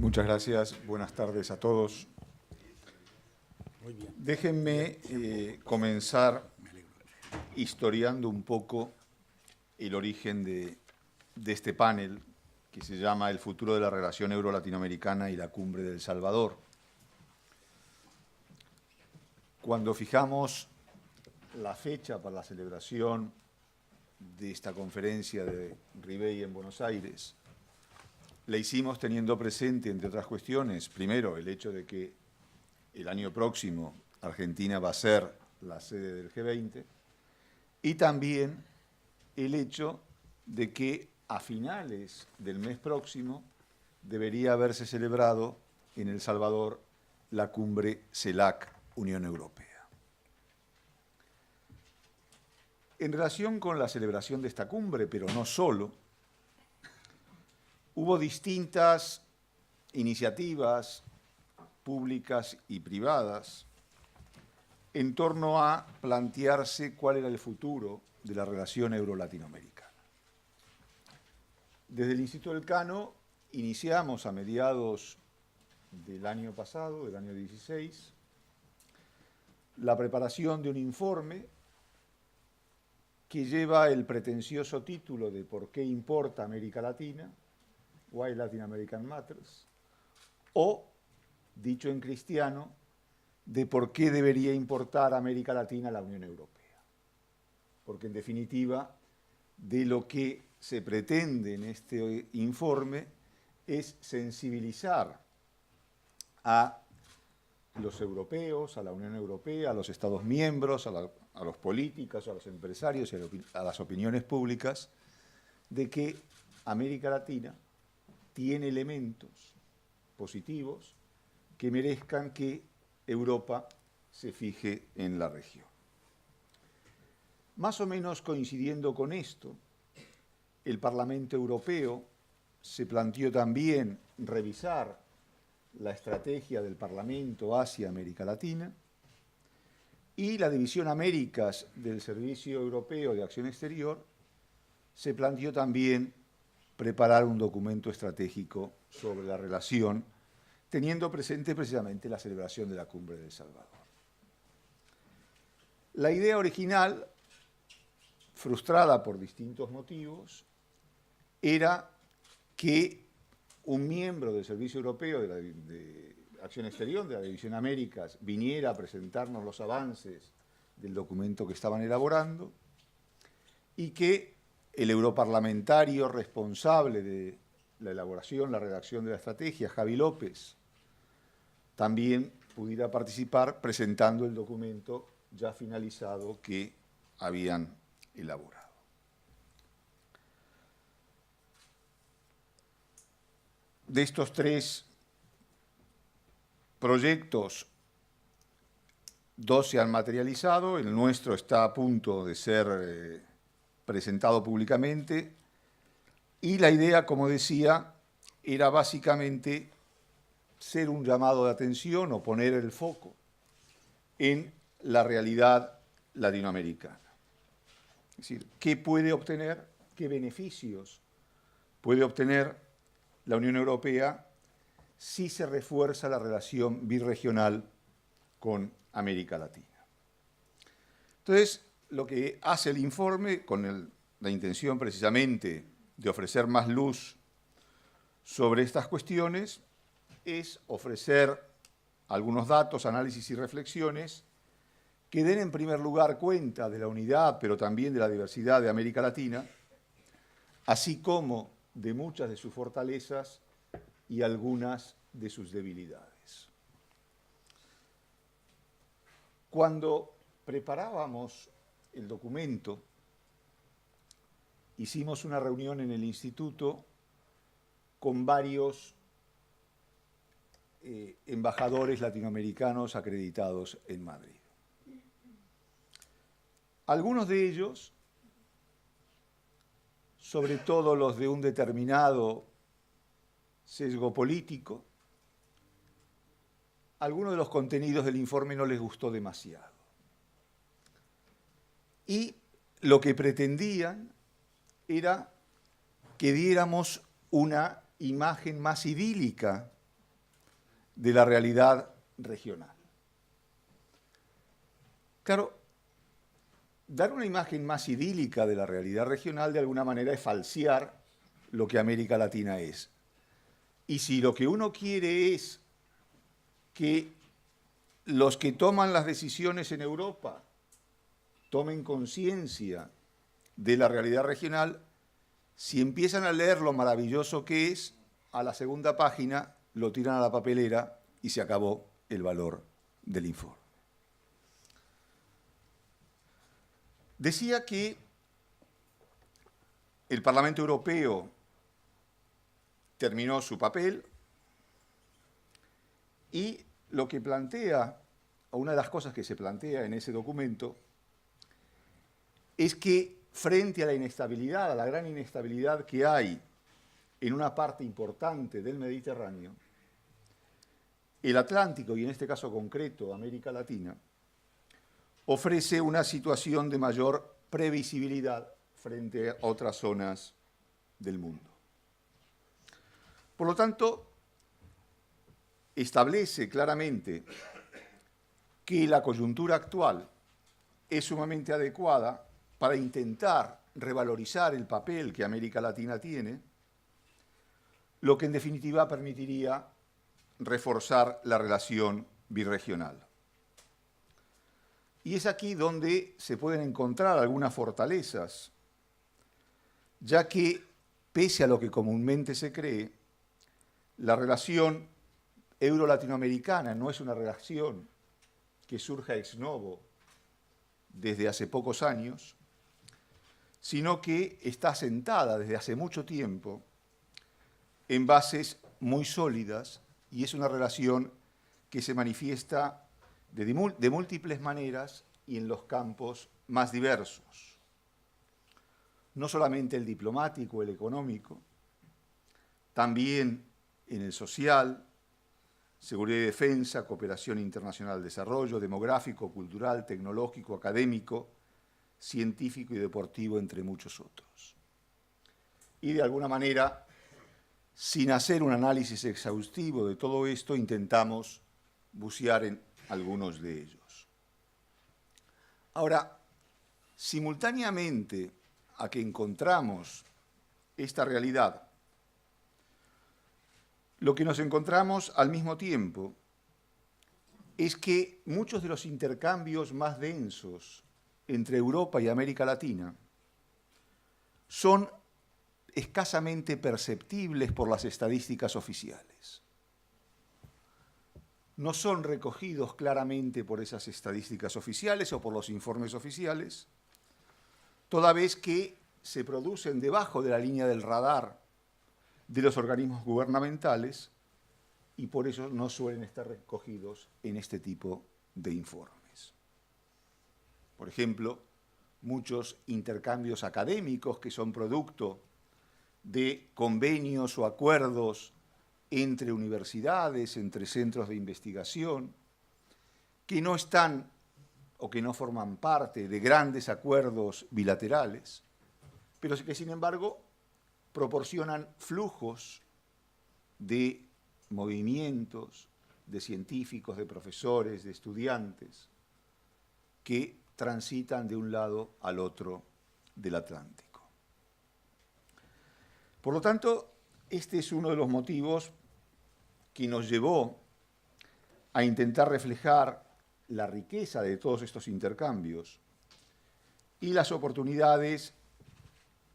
Muchas gracias. Buenas tardes a todos. Muy bien. Déjenme comenzar historiando un poco el origen de este panel que se llama El futuro de la relación euro-latinoamericana y la cumbre de El Salvador. Cuando fijamos la fecha para la celebración de esta conferencia de Ribey en Buenos Aires, la hicimos teniendo presente, entre otras cuestiones, primero, el hecho de que el año próximo Argentina va a ser la sede del G20 y también el hecho de que a finales del mes próximo debería haberse celebrado en El Salvador la cumbre CELAC-Unión Europea. En relación con la celebración de esta cumbre, pero no solo, hubo distintas iniciativas públicas y privadas en torno a plantearse cuál era el futuro de la relación euro-latinoamericana. Desde el Instituto Elcano iniciamos a mediados del año pasado, del año 16, la preparación de un informe que lleva el pretencioso título de ¿Por qué importa América Latina? Why Latin American Matters, o, dicho en cristiano, de por qué debería importar América Latina a la Unión Europea. Porque, en definitiva, de lo que se pretende en este informe es sensibilizar a los europeos, a la Unión Europea, a los Estados miembros, a los políticos, a los empresarios y a las opiniones públicas, de que América Latina tiene elementos positivos que merezcan que Europa se fije en la región. Más o menos coincidiendo con esto, el Parlamento Europeo se planteó también revisar la estrategia del Parlamento hacia América Latina y la División Américas del Servicio Europeo de Acción Exterior se planteó también preparar un documento estratégico sobre la relación, teniendo presente precisamente la celebración de la Cumbre de El Salvador. La idea original, frustrada por distintos motivos, era que un miembro del Servicio Europeo de Acción Exterior, de la División Américas, viniera a presentarnos los avances del documento que estaban elaborando y que el europarlamentario responsable de la elaboración, la redacción de la estrategia, Javi López, también pudiera participar presentando el documento ya finalizado que habían elaborado. De estos tres proyectos, dos se han materializado, el nuestro está a punto de ser presentado públicamente, y la idea, como decía, era básicamente ser un llamado de atención o poner el foco en la realidad latinoamericana. Es decir, ¿qué puede obtener, qué beneficios puede obtener la Unión Europea si se refuerza la relación birregional con América Latina? Entonces, lo que hace el informe, con la intención precisamente de ofrecer más luz sobre estas cuestiones, es ofrecer algunos datos, análisis y reflexiones que den en primer lugar cuenta de la unidad, pero también de la diversidad de América Latina, así como de muchas de sus fortalezas y algunas de sus debilidades. Cuando preparábamos el documento, hicimos una reunión en el instituto con varios embajadores latinoamericanos acreditados en Madrid. Algunos de ellos, sobre todo los de un determinado sesgo político, algunos de los contenidos del informe no les gustó demasiado. Y lo que pretendían era que diéramos una imagen más idílica de la realidad regional. Claro, dar una imagen más idílica de la realidad regional de alguna manera es falsear lo que América Latina es. Y si lo que uno quiere es que los que toman las decisiones en Europa tomen conciencia de la realidad regional, si empiezan a leer lo maravilloso que es, a la segunda página lo tiran a la papelera y se acabó el valor del informe. Decía que el Parlamento Europeo terminó su papel y lo que plantea, o una de las cosas que se plantea en ese documento, es que frente a la inestabilidad, a la gran inestabilidad que hay en una parte importante del Mediterráneo, el Atlántico, y en este caso concreto América Latina, ofrece una situación de mayor previsibilidad frente a otras zonas del mundo. Por lo tanto, establece claramente que la coyuntura actual es sumamente adecuada para intentar revalorizar el papel que América Latina tiene, lo que en definitiva permitiría reforzar la relación birregional. Y es aquí donde se pueden encontrar algunas fortalezas, ya que, pese a lo que comúnmente se cree, la relación euro-latinoamericana no es una relación que surja ex novo desde hace pocos años, sino que está sentada desde hace mucho tiempo en bases muy sólidas y es una relación que se manifiesta de múltiples maneras y en los campos más diversos. No solamente el diplomático, el económico, también en el social, seguridad y defensa, cooperación internacional, desarrollo, demográfico, cultural, tecnológico, académico, científico y deportivo, entre muchos otros. Y de alguna manera, sin hacer un análisis exhaustivo de todo esto, intentamos bucear en algunos de ellos. Ahora, simultáneamente a que encontramos esta realidad, lo que nos encontramos al mismo tiempo es que muchos de los intercambios más densos entre Europa y América Latina son escasamente perceptibles por las estadísticas oficiales. No son recogidos claramente por esas estadísticas oficiales o por los informes oficiales, toda vez que se producen debajo de la línea del radar de los organismos gubernamentales y por eso no suelen estar recogidos en este tipo de informes. Por ejemplo, muchos intercambios académicos que son producto de convenios o acuerdos entre universidades, entre centros de investigación, que no están o que no forman parte de grandes acuerdos bilaterales, pero que sin embargo proporcionan flujos de movimientos, de científicos, de profesores, de estudiantes, que transitan de un lado al otro del Atlántico. Por lo tanto, este es uno de los motivos que nos llevó a intentar reflejar la riqueza de todos estos intercambios y las oportunidades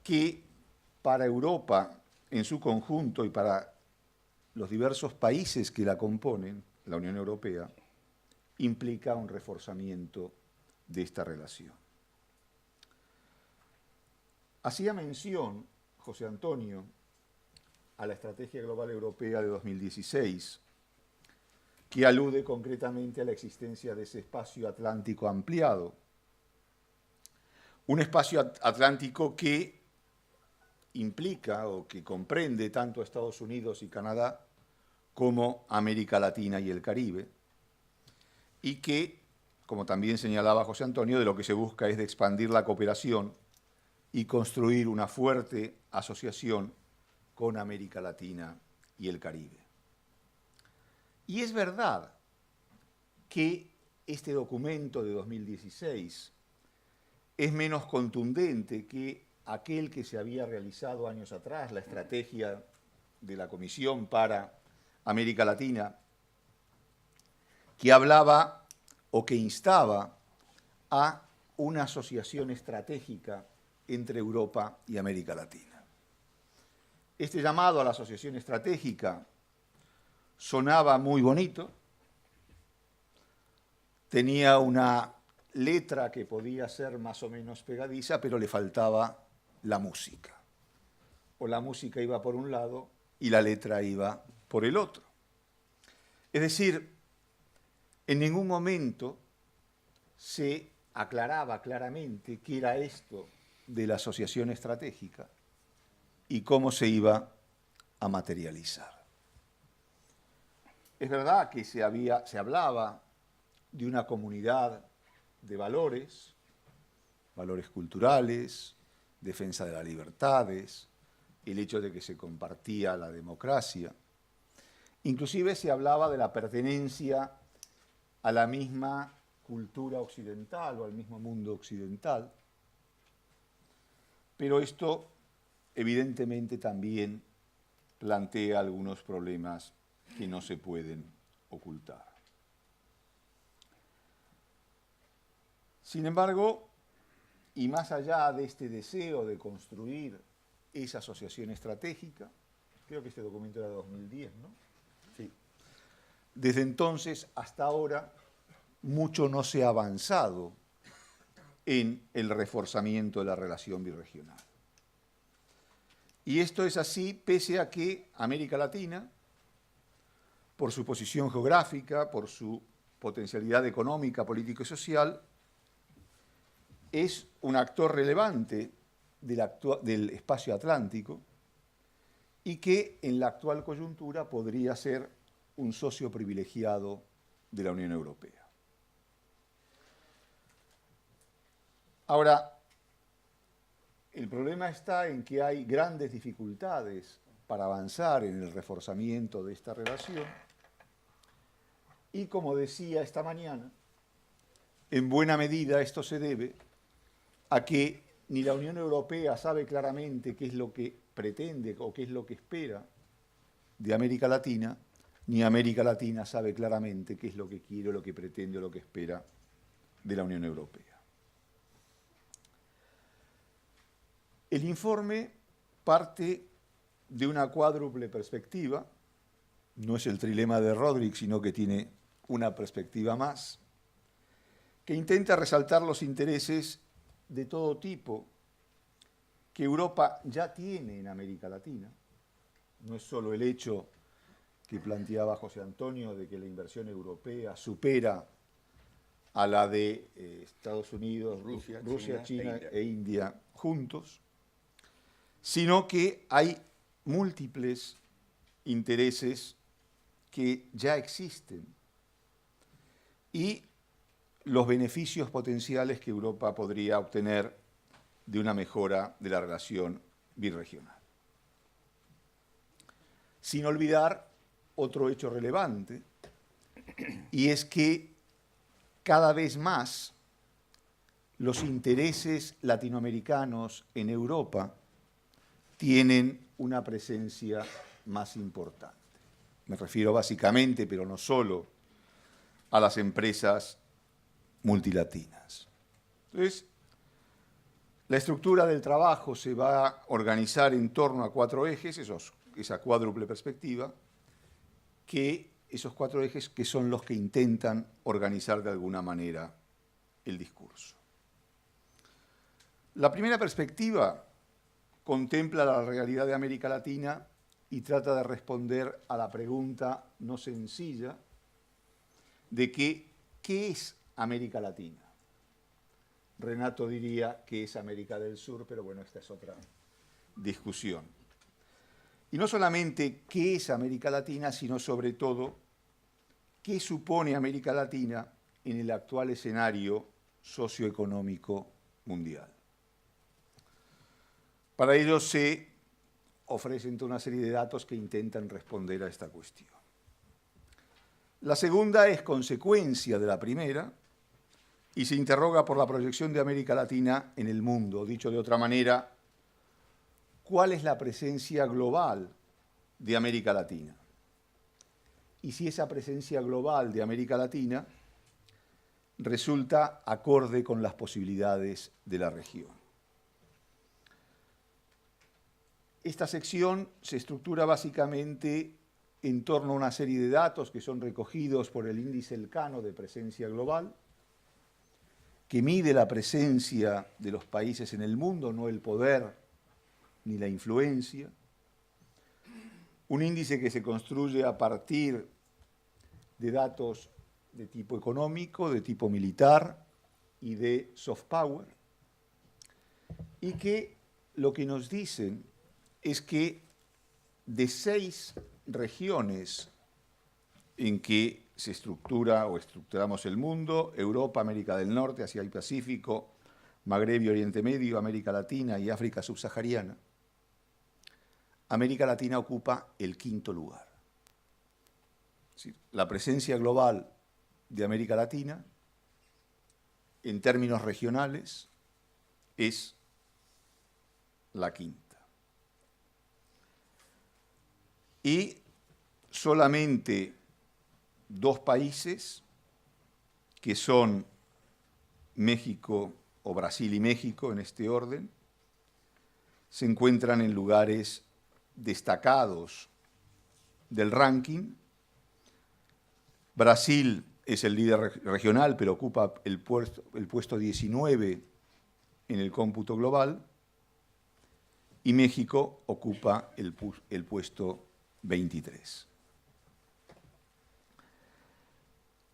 que para Europa en su conjunto y para los diversos países que la componen, la Unión Europea, implica un reforzamiento de esta relación. Hacía mención José Antonio a la Estrategia Global Europea de 2016, que alude concretamente a la existencia de ese espacio atlántico ampliado. Un espacio atlántico que implica o que comprende tanto a Estados Unidos y Canadá como América Latina y el Caribe, y que, como también señalaba José Antonio, de lo que se busca es de expandir la cooperación y construir una fuerte asociación con América Latina y el Caribe. Y es verdad que este documento de 2016 es menos contundente que aquel que se había realizado años atrás, la estrategia de la Comisión para América Latina, que hablaba o que instaba a una asociación estratégica entre Europa y América Latina. Este llamado a la asociación estratégica sonaba muy bonito, tenía una letra que podía ser más o menos pegadiza, pero le faltaba la música. O la música iba por un lado y la letra iba por el otro. Es decir, en ningún momento se aclaraba claramente qué era esto de la asociación estratégica y cómo se iba a materializar. Es verdad que se hablaba de una comunidad de valores, valores culturales, defensa de las libertades, el hecho de que se compartía la democracia. Inclusive se hablaba de la pertenencia a la misma cultura occidental o al mismo mundo occidental. Pero esto evidentemente también plantea algunos problemas que no se pueden ocultar. Sin embargo, y más allá de este deseo de construir esa asociación estratégica, creo que este documento era de 2010, ¿no? Sí. Desde entonces hasta ahora, mucho no se ha avanzado en el reforzamiento de la relación birregional. Y esto es así pese a que América Latina, por su posición geográfica, por su potencialidad económica, política y social, es un actor relevante del espacio atlántico y que en la actual coyuntura podría ser un socio privilegiado de la Unión Europea. Ahora, el problema está en que hay grandes dificultades para avanzar en el reforzamiento de esta relación y, como decía esta mañana, en buena medida esto se debe a que ni la Unión Europea sabe claramente qué es lo que pretende o qué es lo que espera de América Latina, ni América Latina sabe claramente qué es lo que quiere, lo que pretende o lo que espera de la Unión Europea. El informe parte de una cuádruple perspectiva, no es el trilema de Rodrik, sino que tiene una perspectiva más, que intenta resaltar los intereses de todo tipo que Europa ya tiene en América Latina. No es solo el hecho que planteaba José Antonio de que la inversión europea supera a la de Estados Unidos, Rusia, China e India juntos, sino que hay múltiples intereses que ya existen y los beneficios potenciales que Europa podría obtener de una mejora de la relación birregional. Sin olvidar otro hecho relevante, y es que cada vez más los intereses latinoamericanos en Europa tienen una presencia más importante. Me refiero básicamente, pero no solo, a las empresas multilatinas. Entonces, la estructura del trabajo se va a organizar en torno a 4 ejes, esa cuádruple perspectiva, esos 4 ejes que son los que intentan organizar de alguna manera el discurso. La primera perspectiva contempla la realidad de América Latina y trata de responder a la pregunta no sencilla de ¿qué es América Latina? Renato diría que es América del Sur, pero bueno, esta es otra discusión. Y no solamente qué es América Latina, sino sobre todo qué supone América Latina en el actual escenario socioeconómico mundial. Para ello se ofrecen toda una serie de datos que intentan responder a esta cuestión. La segunda es consecuencia de la primera y se interroga por la proyección de América Latina en el mundo. Dicho de otra manera, ¿cuál es la presencia global de América Latina? Y si esa presencia global de América Latina resulta acorde con las posibilidades de la región. Esta sección se estructura básicamente en torno a una serie de datos que son recogidos por el índice Elcano de presencia global, que mide la presencia de los países en el mundo, no el poder ni la influencia. Un índice que se construye a partir de datos de tipo económico, de tipo militar y de soft power, y que lo que nos dicen es que de 6 regiones en que se estructura o estructuramos el mundo, Europa, América del Norte, Asia y Pacífico, Magreb y Oriente Medio, América Latina y África subsahariana, América Latina ocupa el 5º lugar. Es decir, la presencia global de América Latina, en términos regionales, es la 5ª. Y solamente 2 países, que son México o Brasil y México en este orden, se encuentran en lugares destacados del ranking. Brasil es el líder regional, pero ocupa el puesto 19 en el cómputo global, y México ocupa el puesto 23.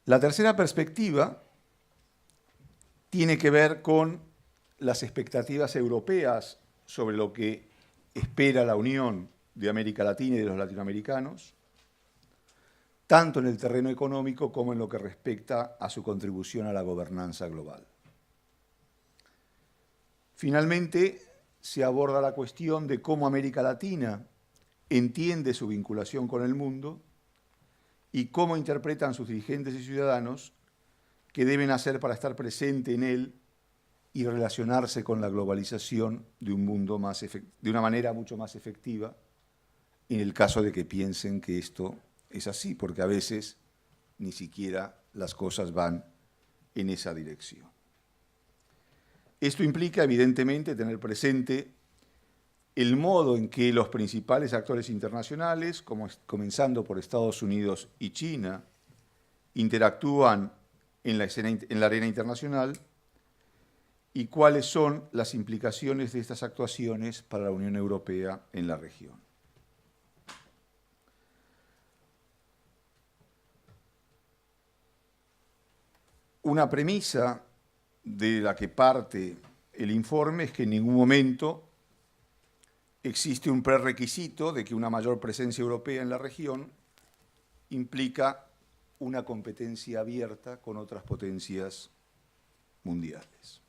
La tercera perspectiva tiene que ver con las expectativas europeas sobre lo que espera la Unión de América Latina y de los latinoamericanos, tanto en el terreno económico como en lo que respecta a su contribución a la gobernanza global. Finalmente, se aborda la cuestión de cómo América Latina entiende su vinculación con el mundo y cómo interpretan sus dirigentes y ciudadanos qué deben hacer para estar presente en él y relacionarse con la globalización de un mundo de una manera mucho más efectiva, en el caso de que piensen que esto es así, porque a veces ni siquiera las cosas van en esa dirección. Esto implica, evidentemente, tener presente el modo en que los principales actores internacionales, comenzando por Estados Unidos y China, interactúan en la arena internacional y cuáles son las implicaciones de estas actuaciones para la Unión Europea en la región. Una premisa de la que parte el informe es que en ningún momento existe un prerequisito de que una mayor presencia europea en la región implica una competencia abierta con otras potencias mundiales.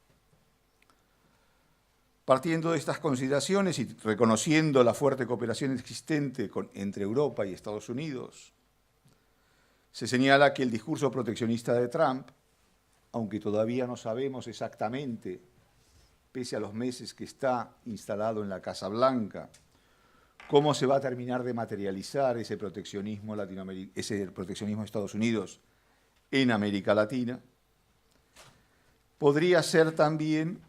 Partiendo de estas consideraciones y reconociendo la fuerte cooperación existente entre Europa y Estados Unidos, se señala que el discurso proteccionista de Trump, aunque todavía no sabemos exactamente, pese a los meses que está instalado en la Casa Blanca, cómo se va a terminar de materializar ese proteccionismo de Estados Unidos en América Latina, podría ser también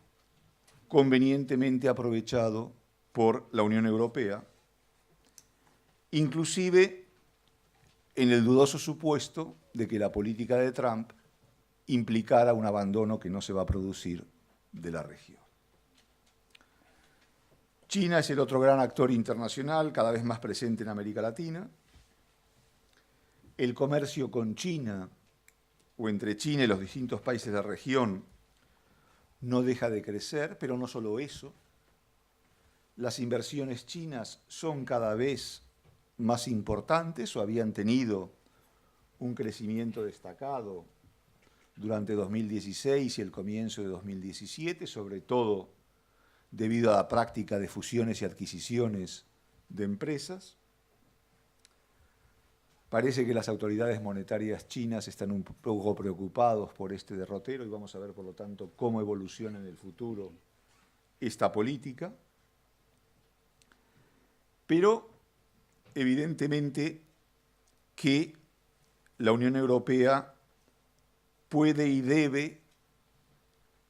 convenientemente aprovechado por la Unión Europea, inclusive en el dudoso supuesto de que la política de Trump implicara un abandono que no se va a producir de la región. China es el otro gran actor internacional, cada vez más presente en América Latina. El comercio con China, o entre China y los distintos países de la región, no deja de crecer, pero no solo eso. Las inversiones chinas son cada vez más importantes o habían tenido un crecimiento destacado durante 2016 y el comienzo de 2017, sobre todo debido a la práctica de fusiones y adquisiciones de empresas. Parece que las autoridades monetarias chinas están un poco preocupados por este derrotero y vamos a ver, por lo tanto, cómo evoluciona en el futuro esta política. Pero, evidentemente, que la Unión Europea puede y debe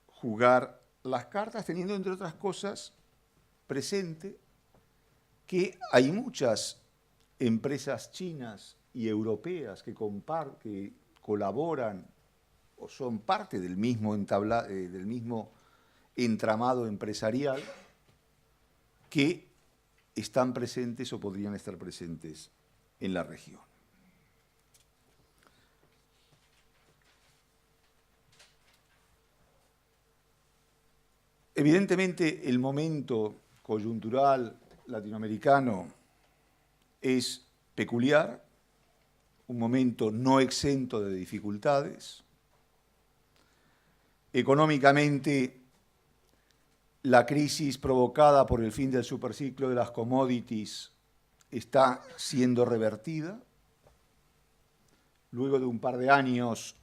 jugar las cartas teniendo, entre otras cosas, presente que hay muchas empresas chinas y europeas que colaboran o son parte del mismo entramado empresarial que están presentes o podrían estar presentes en la región. Evidentemente, el momento coyuntural latinoamericano es peculiar, un momento no exento de dificultades. Económicamente, la crisis provocada por el fin del superciclo de las commodities está siendo revertida. Luego de un par de años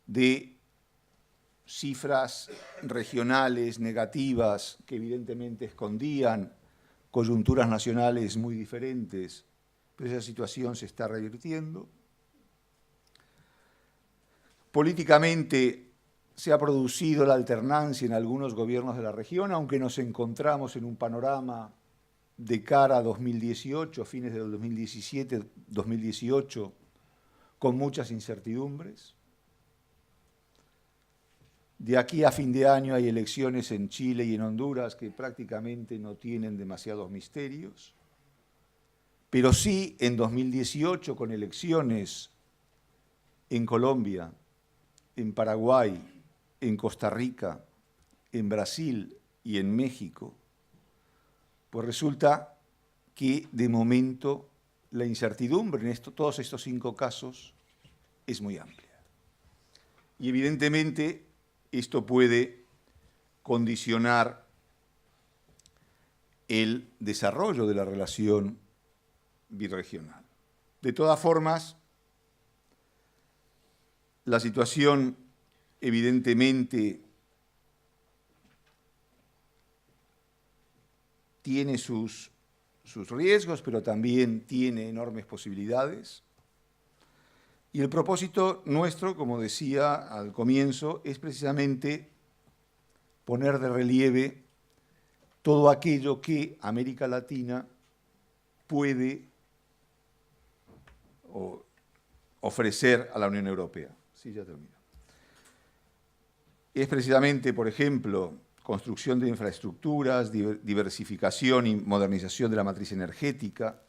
de cifras regionales negativas que evidentemente escondían coyunturas nacionales muy diferentes, pero esa situación se está revirtiendo. Políticamente se ha producido la alternancia en algunos gobiernos de la región, aunque nos encontramos en un panorama de cara a 2018, fines del 2017, 2018, con muchas incertidumbres. De aquí a fin de año hay elecciones en Chile y en Honduras que prácticamente no tienen demasiados misterios, pero sí en 2018 con elecciones en Colombia, en Paraguay, en Costa Rica, en Brasil y en México, pues resulta que de momento la incertidumbre en todos estos 5 casos es muy amplia. Y evidentemente esto puede condicionar el desarrollo de la relación birregional. De todas formas, la situación evidentemente tiene sus riesgos, pero también tiene enormes posibilidades. Y el propósito nuestro, como decía al comienzo, es precisamente poner de relieve todo aquello que América Latina puede ofrecer a la Unión Europea. Sí, ya termino. Es precisamente, por ejemplo, construcción de infraestructuras, diversificación y modernización de la matriz energética,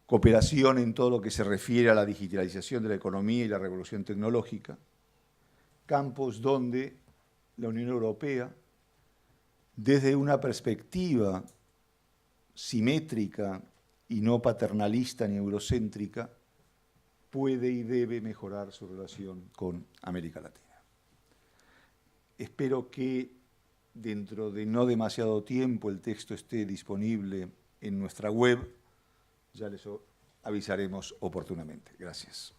cooperación en todo lo que se refiere a la digitalización de la economía y la revolución tecnológica, campos donde la Unión Europea, desde una perspectiva simétrica y no paternalista ni eurocéntrica, puede y debe mejorar su relación con América Latina. Espero que dentro de no demasiado tiempo el texto esté disponible en nuestra web. Ya les avisaremos oportunamente. Gracias.